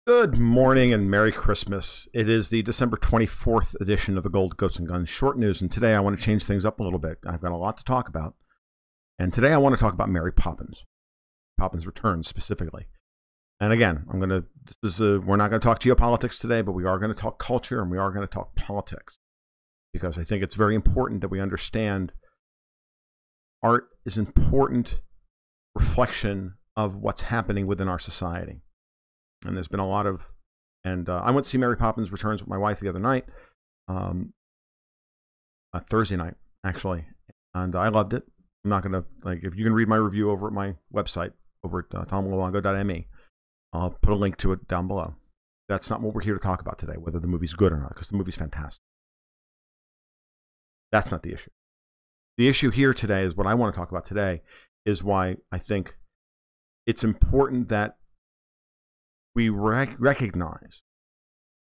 Good morning and Merry Christmas. It is the December 24th edition of the Gold Goats and Guns Short News, and today I want to change things up a little bit. I've got a lot to talk about, and today I want to talk about Mary Poppins. Poppins Returns specifically. And again, we're not going to talk geopolitics today, but we are going to talk culture and we are going to talk politics, because I think it's very important that we understand art is an important reflection of what's happening within our society. And there's been a lot of, I went to see Mary Poppins Returns with my wife the other night, Thursday night, actually, and I loved it. I'm not going to, if you can read my review over at my website, over at tomluongo.me, I'll put a link to it down below. That's not what we're here to talk about today, whether the movie's good or not, because the movie's fantastic. That's not the issue. The issue here today is what I want to talk about today is why I think it's important that we recognize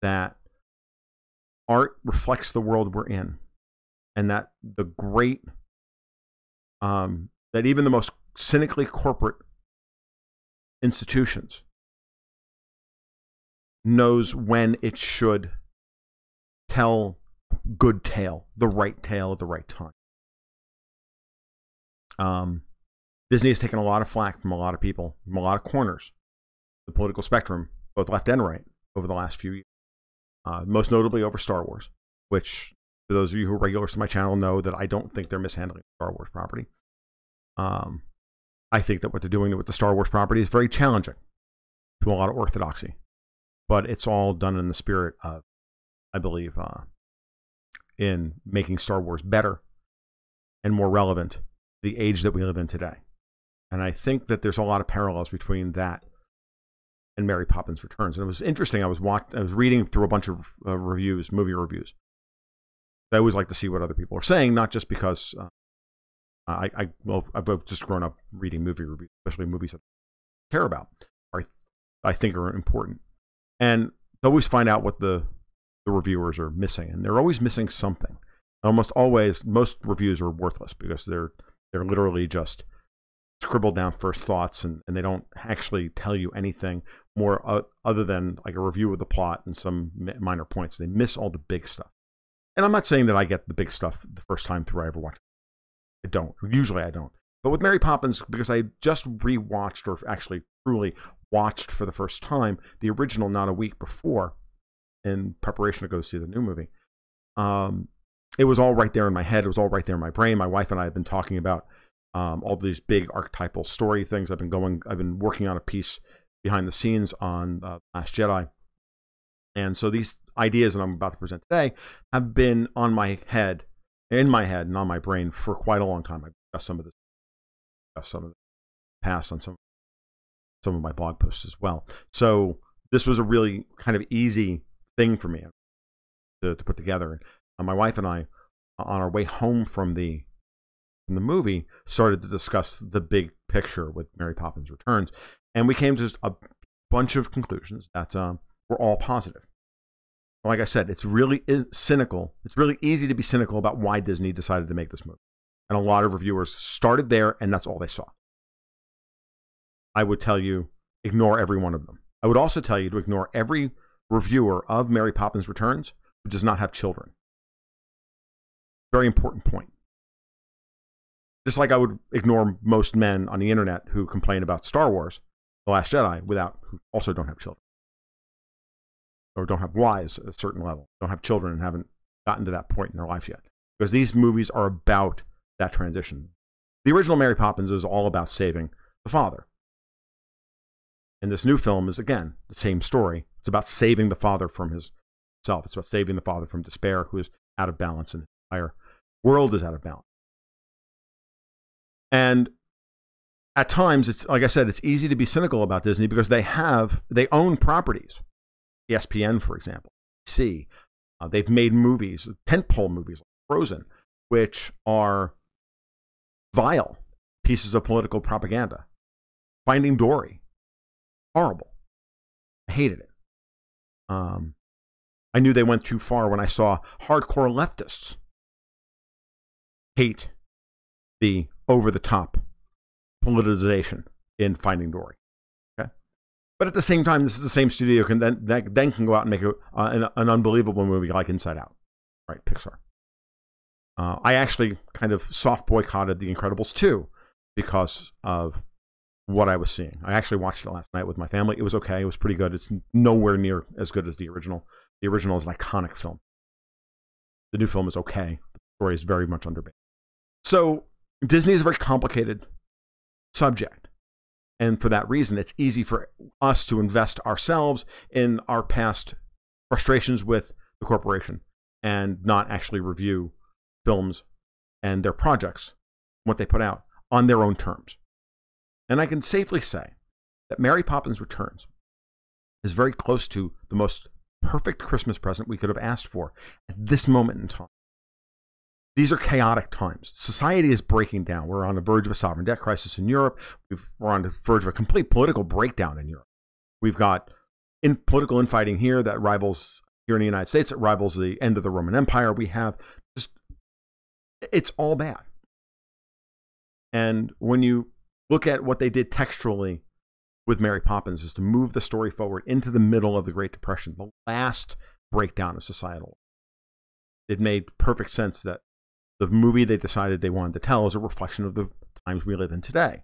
that art reflects the world we're in, and that that even the most cynically corporate institutions knows when it should tell good tale, the right tale at the right time. Disney has taken a lot of flack from a lot of people, from a lot of corners, the political spectrum, both left and right, over the last few years. Most notably over Star Wars, which, for those of you who are regulars to my channel, know that I don't think they're mishandling the Star Wars property. I think that what they're doing with the Star Wars property is very challenging to a lot of orthodoxy. But it's all done in the spirit of, I believe, in making Star Wars better and more relevant to the age that we live in today. And I think that there's a lot of parallels between that and Mary Poppins Returns. And it was interesting. I was reading through a bunch of reviews, movie reviews. I always like to see what other people are saying, not just because I've just grown up reading movie reviews, especially movies that I care about, or I think are important. And I always find out what the reviewers are missing, and they're always missing something. Almost always, most reviews are worthless because they're literally just scribbled down first thoughts, and they don't actually tell you anything more other than like a review of the plot and some minor points. They miss all the big stuff. And I'm not saying that I get the big stuff the first time through I ever watch it. I don't. Usually I don't. But with Mary Poppins, because I just rewatched, or actually truly watched for the first time, the original not a week before in preparation to go see the new movie, it was all right there in my head. It was all right there in my brain. My wife and I have been talking about all these big archetypal story things. I've been working on a piece behind the scenes on Last Jedi. And so these ideas that I'm about to present today have been in my head and on my brain for quite a long time. I've discussed some of the past on some of my blog posts as well. So this was a really kind of easy thing for me to put together. And my wife and I, on our way home from the movie, started to discuss the big picture with Mary Poppins Returns, and we came to a bunch of conclusions that were all positive. Like I said, it's really cynical. It's really easy to be cynical about why Disney decided to make this movie, and a lot of reviewers started there, and that's all they saw. I would tell you, ignore every one of them. I would also tell you to ignore every reviewer of Mary Poppins Returns who does not have children. Very important point. Just like I would ignore most men on the internet who complain about Star Wars, The Last Jedi, who also don't have children. Or don't have wives at a certain level. Don't have children and haven't gotten to that point in their life yet. Because these movies are about that transition. The original Mary Poppins is all about saving the father. And this new film is, again, the same story. It's about saving the father from himself. It's about saving the father from despair, who is out of balance, and the entire world is out of balance. And at times, it's like I said, it's easy to be cynical about Disney because they own properties. ESPN, for example, they've made movies, tentpole movies like Frozen, which are vile pieces of political propaganda. Finding Dory, horrible. I hated it. I knew they went too far when I saw hardcore leftists hate the over-the-top politicization in Finding Dory. Okay? But at the same time, this is the same studio that then can go out and make an unbelievable movie like Inside Out, right? Pixar. I actually kind of soft boycotted The Incredibles 2 because of what I was seeing. I actually watched it last night with my family. It was okay. It was pretty good. It's nowhere near as good as the original. The original is an iconic film. The new film is okay. The story is very much underbaked. So Disney is a very complicated subject. And for that reason, it's easy for us to invest ourselves in our past frustrations with the corporation and not actually review films and their projects, what they put out, on their own terms. And I can safely say that Mary Poppins Returns is very close to the most perfect Christmas present we could have asked for at this moment in time. These are chaotic times. Society is breaking down. We're on the verge of a sovereign debt crisis in Europe. We're on the verge of a complete political breakdown in Europe. We've got political infighting here that rivals, here in the United States, that rivals the end of the Roman Empire. We have just, it's all bad. And when you look at what they did textually with Mary Poppins, is to move the story forward into the middle of the Great Depression, the last breakdown of societal. It made perfect sense that the movie they decided they wanted to tell is a reflection of the times we live in today.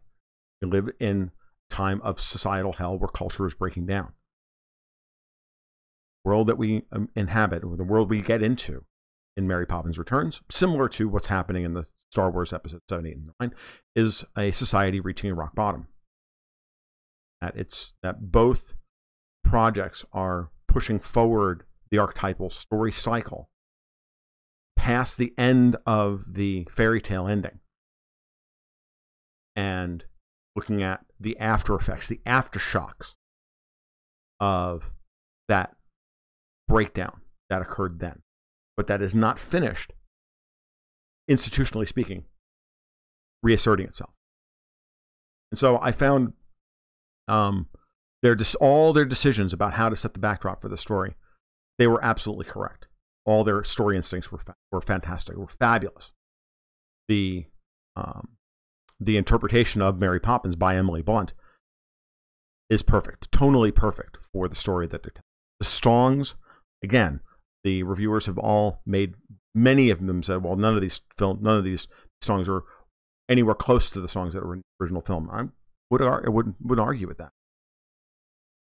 We live in a time of societal hell where culture is breaking down. The world that we inhabit, or the world we get into in Mary Poppins Returns, similar to what's happening in the Star Wars episodes 7, 8, and 9, is a society reaching a rock bottom. That both projects are pushing forward the archetypal story cycle past the end of the fairy tale ending and looking at the after effects, the aftershocks of that breakdown that occurred then. But that is not finished, institutionally speaking, reasserting itself. And so I found all their decisions about how to set the backdrop for the story, they were absolutely correct. All their story instincts were fantastic, were fabulous. The interpretation of Mary Poppins by Emily Blunt is perfect, tonally perfect for the story that they're telling. The songs, again, the reviewers have all made, many of them said, well, none of these songs are anywhere close to the songs that were in the original film. I wouldn't argue with that.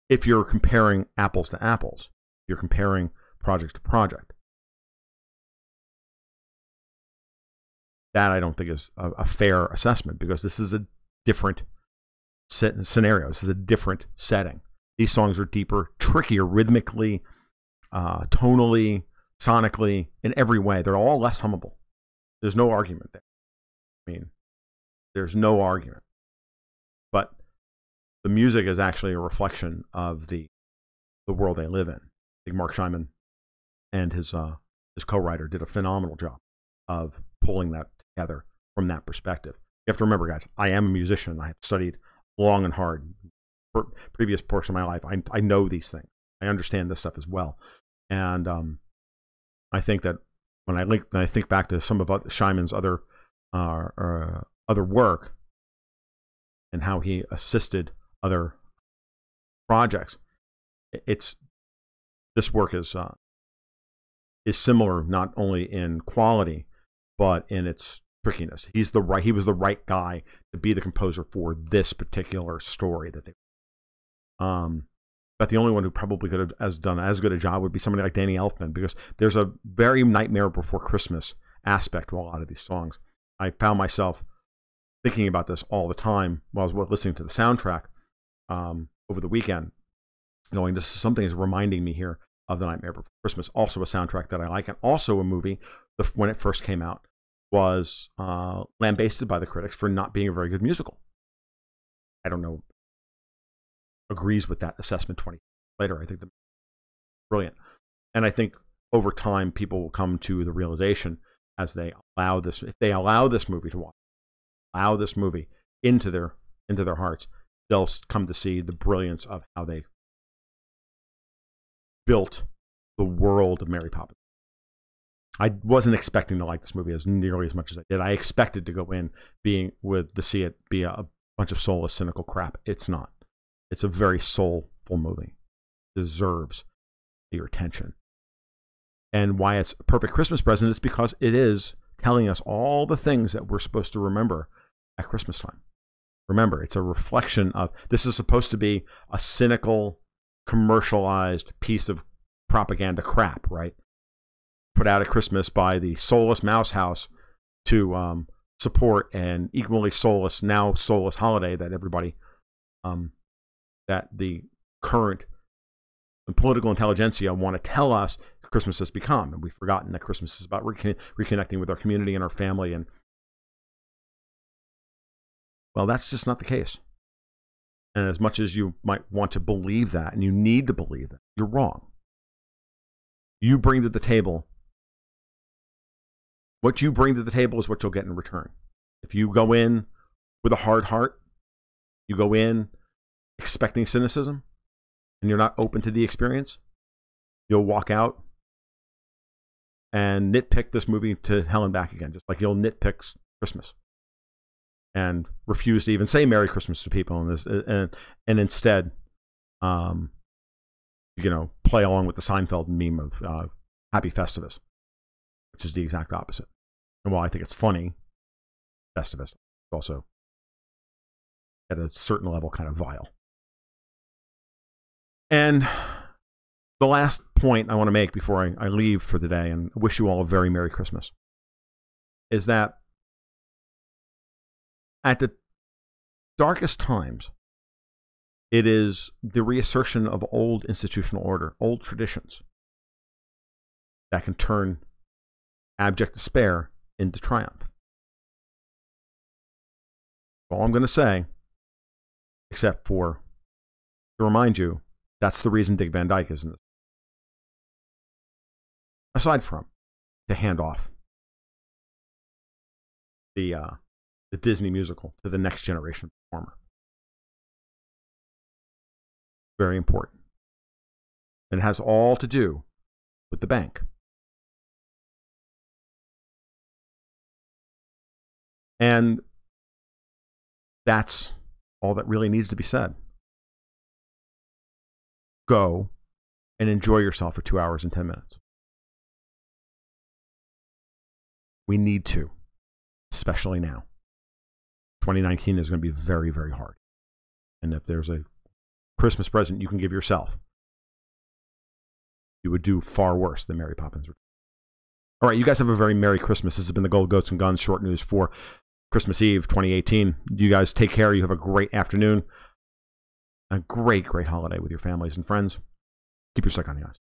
If you're comparing apples to apples, if you're comparing project to project. That I don't think is a fair assessment, because this is a different scenario. This is a different setting. These songs are deeper, trickier, rhythmically, tonally, sonically, in every way. They're all less hummable. There's no argument there. I mean, there's no argument. But the music is actually a reflection of the world they live in. I think Mark Scheinman and his co-writer did a phenomenal job of pulling that together from that perspective. You have to remember, guys, I am a musician. I have studied long and hard. For previous portion of my life, I know these things. I understand this stuff as well. And I think that when I think back to some of Scheinman's other work and how he assisted other projects, this work is similar not only in quality but in its trickiness. He was the right guy to be the composer for this particular story that they. But the only one who probably could have done as good a job would be somebody like Danny Elfman, because there's a very Nightmare Before Christmas aspect to a lot of these songs. I found myself thinking about this all the time while I was listening to the soundtrack over the weekend, going, this is something that's reminding me here of The Nightmare Before Christmas. Also a soundtrack that I like, and also a movie, when it first came out, was lambasted by the critics for not being a very good musical. I don't know, agrees with that assessment 20 years later. I think that's brilliant. And I think over time, people will come to the realization, as they allow this, if they allow this movie to watch, allow this movie into their hearts, they'll come to see the brilliance of how they built the world of Mary Poppins. I wasn't expecting to like this movie as nearly as much as I did. I expected to go in to see it be a bunch of soulless, cynical crap. It's not. It's a very soulful movie. It deserves your attention. And why it's a perfect Christmas present is because it is telling us all the things that we're supposed to remember at Christmas time. Remember, it's a reflection of, this is supposed to be a cynical, commercialized piece of propaganda crap, right? Put out at Christmas by the soulless Mouse House to support an equally soulless, now soulless holiday that everybody, that the current political intelligentsia want to tell us Christmas has become. And we've forgotten that Christmas is about reconnecting with our community and our family. And, well, that's just not the case. And as much as you might want to believe that, and you need to believe that, you're wrong. You bring to the table, what you bring to the table is what you'll get in return. If you go in with a hard heart, you go in expecting cynicism, and you're not open to the experience, you'll walk out and nitpick this movie to hell and back again, just like you'll nitpick Christmas and refuse to even say Merry Christmas to people, and instead, play along with the Seinfeld meme of Happy Festivus, which is the exact opposite. And while I think it's funny, Festivus is also, at a certain level, kind of vile. And the last point I want to make before I leave for the day and wish you all a very Merry Christmas is that at the darkest times, it is the reassertion of old institutional order, old traditions, that can turn abject despair into triumph. All I'm going to say, except for to remind you, that's the reason Dick Van Dyke is in this. Aside from to hand off the Disney musical to the next generation performer. Very important. And it has all to do with the bank. And that's all that really needs to be said. Go and enjoy yourself for 2 hours and 10 minutes. We need to, especially now. 2019 is going to be very, very hard. And if there's a Christmas present you can give yourself, you would do far worse than Mary Poppins. All right, you guys have a very Merry Christmas. This has been the Gold Goats and Guns short news for Christmas Eve 2018. You guys take care. You have a great afternoon. A great, great holiday with your families and friends. Keep your stick on the ice.